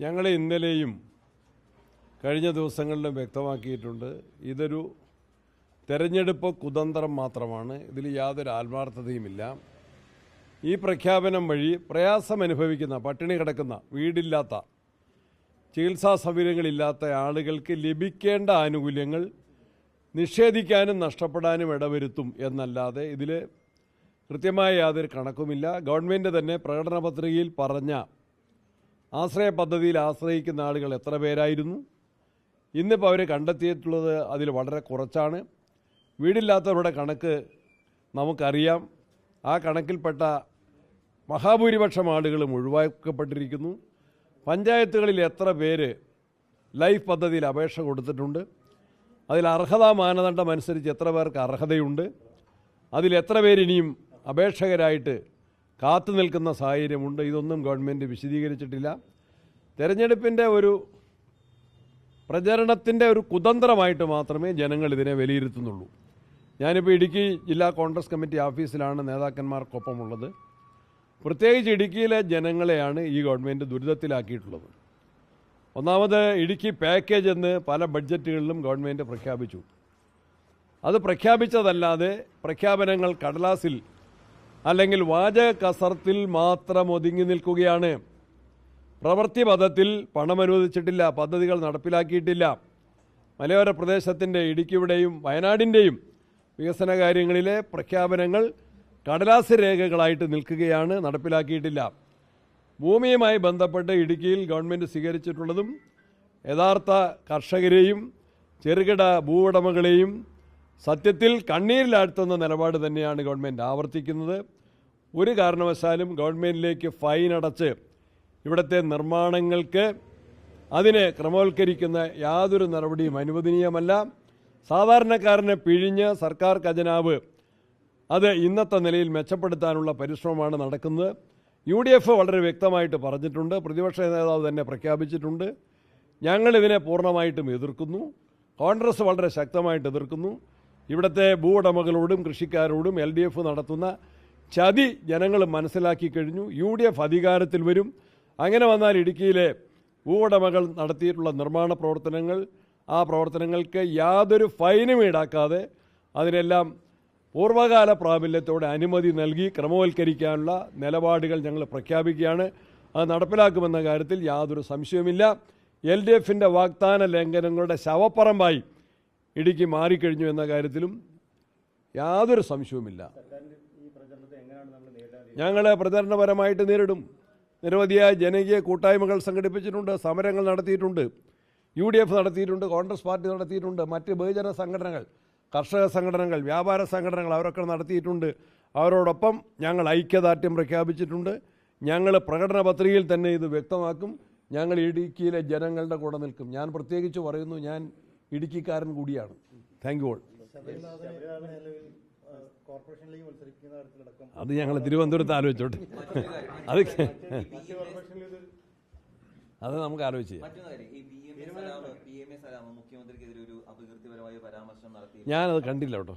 ഞങ്ങൾ ഇന്നലെയും കഴിഞ്ഞ ദിവസങ്ങളിലും വ്യക്തമാക്കിയിട്ടുണ്ട്. ഇതൊരു തെരഞ്ഞെടുപ്പ് കുതന്ത്രം മാത്രമാണ്. ഇതിൽ യാതൊരു ആത്മാർത്ഥതയുമില്ല. ഈ പ്രഖ്യാപനം വഴി പ്രയാസമനുഭവിക്കുന്ന, പട്ടിണി കിടക്കുന്ന, വീടില്ലാത്ത, ചികിത്സാ സൗകര്യങ്ങളില്ലാത്ത ആളുകൾക്ക് ലഭിക്കേണ്ട ആനുകൂല്യങ്ങൾ നിഷേധിക്കാനും നഷ്ടപ്പെടാനും ഇടവരുത്തും എന്നല്ലാതെ ഇതിൽ കൃത്യമായ യാതൊരു കണക്കുമില്ല. ഗവൺമെൻറ് തന്നെ പ്രകടന പത്രികയിൽ പറഞ്ഞ ആശ്രയ പദ്ധതിയിൽ ആശ്രയിക്കുന്ന ആളുകൾ എത്ര പേരായിരുന്നു? ഇന്നിപ്പോൾ അവർ കണ്ടെത്തിയിട്ടുള്ളത് അതിൽ വളരെ കുറച്ചാണ്. വീടില്ലാത്തവരുടെ കണക്ക് നമുക്കറിയാം. ആ കണക്കിൽപ്പെട്ട മഹാഭൂരിപക്ഷം ആളുകളും ഒഴിവാക്കപ്പെട്ടിരിക്കുന്നു. പഞ്ചായത്തുകളിൽ എത്ര പേര് ലൈഫ് പദ്ധതിയിൽ അപേക്ഷ കൊടുത്തിട്ടുണ്ട്? അതിൽ അർഹതാ മാനദണ്ഡം അനുസരിച്ച് എത്ര പേർക്ക് അർഹതയുണ്ട്? അതിലെത്ര പേരിനിയും അപേക്ഷകരായിട്ട് കാത്തു നിൽക്കുന്ന സാഹചര്യമുണ്ട്? ഇതൊന്നും ഗവൺമെൻറ് വിശദീകരിച്ചിട്ടില്ല. തെരഞ്ഞെടുപ്പിൻ്റെ ഒരു പ്രചരണത്തിൻ്റെ ഒരു കുതന്ത്രമായിട്ട് മാത്രമേ ജനങ്ങൾ ഇതിനെ വിലയിരുത്തുന്നുള്ളൂ. ഞാനിപ്പോൾ ഇടുക്കി ജില്ലാ കോൺഗ്രസ് കമ്മിറ്റി ഓഫീസിലാണ് നേതാക്കന്മാർക്കൊപ്പമുള്ളത്. പ്രത്യേകിച്ച് ഇടുക്കിയിലെ ജനങ്ങളെയാണ് ഈ ഗവൺമെൻറ് ദുരിതത്തിലാക്കിയിട്ടുള്ളത്. ഒന്നാമത് ഇടുക്കി പാക്കേജ് എന്ന് പല ബഡ്ജറ്റുകളിലും ഗവൺമെൻറ് പ്രഖ്യാപിച്ചു. അത് പ്രഖ്യാപിച്ചതല്ലാതെ പ്രഖ്യാപനങ്ങൾ കടലാസിൽ അല്ലെങ്കിൽ വാചക കസർത്തിൽ മാത്രം ഒതുങ്ങി നിൽക്കുകയാണ്. പ്രവൃത്തി പദത്തിൽ പണം അനുവദിച്ചിട്ടില്ല, പദ്ധതികൾ നടപ്പിലാക്കിയിട്ടില്ല. മലയോര പ്രദേശത്തിൻ്റെ, ഇടുക്കിയുടെയും വയനാടിൻ്റെയും വികസന കാര്യങ്ങളിലെ പ്രഖ്യാപനങ്ങൾ കടലാസ് രേഖകളായിട്ട് നിൽക്കുകയാണ്, നടപ്പിലാക്കിയിട്ടില്ല. ഭൂമിയുമായി ബന്ധപ്പെട്ട് ഇടുക്കിയിൽ ഗവൺമെൻറ് സ്വീകരിച്ചിട്ടുള്ളതും യഥാർത്ഥ കർഷകരെയും ചെറുകിട ഭൂവുടമകളെയും സത്യത്തിൽ കണ്ണീരിലാഴ്ത്തുന്ന നിലപാട് തന്നെയാണ് ഗവൺമെൻറ് ആവർത്തിക്കുന്നത്. ഒരു കാരണവശാലും ഗവൺമെൻറ്റിലേക്ക് ഫൈൻ അടച്ച് ഇവിടുത്തെ നിർമ്മാണങ്ങൾക്ക് അതിനെ ക്രമവൽക്കരിക്കുന്ന യാതൊരു നടപടിയും അനുവദനീയമല്ല. സാധാരണക്കാരനെ പിഴിഞ്ഞ് സർക്കാർ ഖജനാവ് അത് ഇന്നത്തെ നിലയിൽ മെച്ചപ്പെടുത്താനുള്ള പരിശ്രമമാണ് നടക്കുന്നത്. UDF വളരെ വ്യക്തമായിട്ട് പറഞ്ഞിട്ടുണ്ട്. പ്രതിപക്ഷ നേതാവ് തന്നെ പ്രഖ്യാപിച്ചിട്ടുണ്ട്. ഞങ്ങളിതിനെ പൂർണ്ണമായിട്ടും എതിർക്കുന്നു. കോൺഗ്രസ് വളരെ ശക്തമായിട്ട് എതിർക്കുന്നു. ഇവിടുത്തെ ഭൂവുടമകളോടും കൃഷിക്കാരോടും LDF നടത്തുന്ന ചതി ജനങ്ങൾ മനസ്സിലാക്കി കഴിഞ്ഞു. UDF അധികാരത്തിൽ വരും. അങ്ങനെ വന്നാൽ ഇടുക്കിയിലെ ഭൂവുടമകൾ നടത്തിയിട്ടുള്ള നിർമ്മാണ പ്രവർത്തനങ്ങൾ, ആ പ്രവർത്തനങ്ങൾക്ക് യാതൊരു ഫൈനും ഈടാക്കാതെ അതിനെല്ലാം പൂർവ്വകാല പ്രാബല്യത്തോടെ അനുമതി നൽകി ക്രമവൽക്കരിക്കാനുള്ള നിലപാടുകൾ ഞങ്ങൾ പ്രഖ്യാപിക്കുകയാണ്. അത് നടപ്പിലാക്കുമെന്ന കാര്യത്തിൽ യാതൊരു സംശയവുമില്ല. LDFൻ്റെ വാഗ്ദാന ലംഘനങ്ങളുടെ ശവപ്പറമ്പായി ഇടുക്കി മാറിക്കഴിഞ്ഞു എന്ന കാര്യത്തിലും യാതൊരു സംശയവുമില്ല. ഞങ്ങൾ പ്രചരണപരമായിട്ട് നേരിടും. നിരവധിയായ ജനകീയ കൂട്ടായ്മകൾ സംഘടിപ്പിച്ചിട്ടുണ്ട്, സമരങ്ങൾ നടത്തിയിട്ടുണ്ട്. UDF നടത്തിയിട്ടുണ്ട്, കോൺഗ്രസ് പാർട്ടി നടത്തിയിട്ടുണ്ട്, മറ്റ് ബഹുജന സംഘടനകൾ, കർഷക സംഘടനകൾ, വ്യാപാര സംഘടനകൾ അവരൊക്കെ നടത്തിയിട്ടുണ്ട്. അവരോടൊപ്പം ഞങ്ങൾ ഐക്യദാർഢ്യം പ്രഖ്യാപിച്ചിട്ടുണ്ട്. ഞങ്ങൾ പ്രകടന പത്രികയിൽ തന്നെ ഇത് വ്യക്തമാക്കും. ഞങ്ങൾ ഇടുക്കിയിലെ ജനങ്ങളുടെ കൂടെ നിൽക്കും. ഞാൻ പ്രത്യേകിച്ച് പറയുന്നു, ഞാൻ ഇടുക്കിക്കാരൻ കൂടിയാണ്. Thank you all. അത് ഞങ്ങൾ തിരുവനന്തപുരത്ത് ആലോചിച്ചോട്ടെ. അത് നമുക്ക് ആലോചിച്ച് ഞാനത് കണ്ടില്ല കേട്ടോ.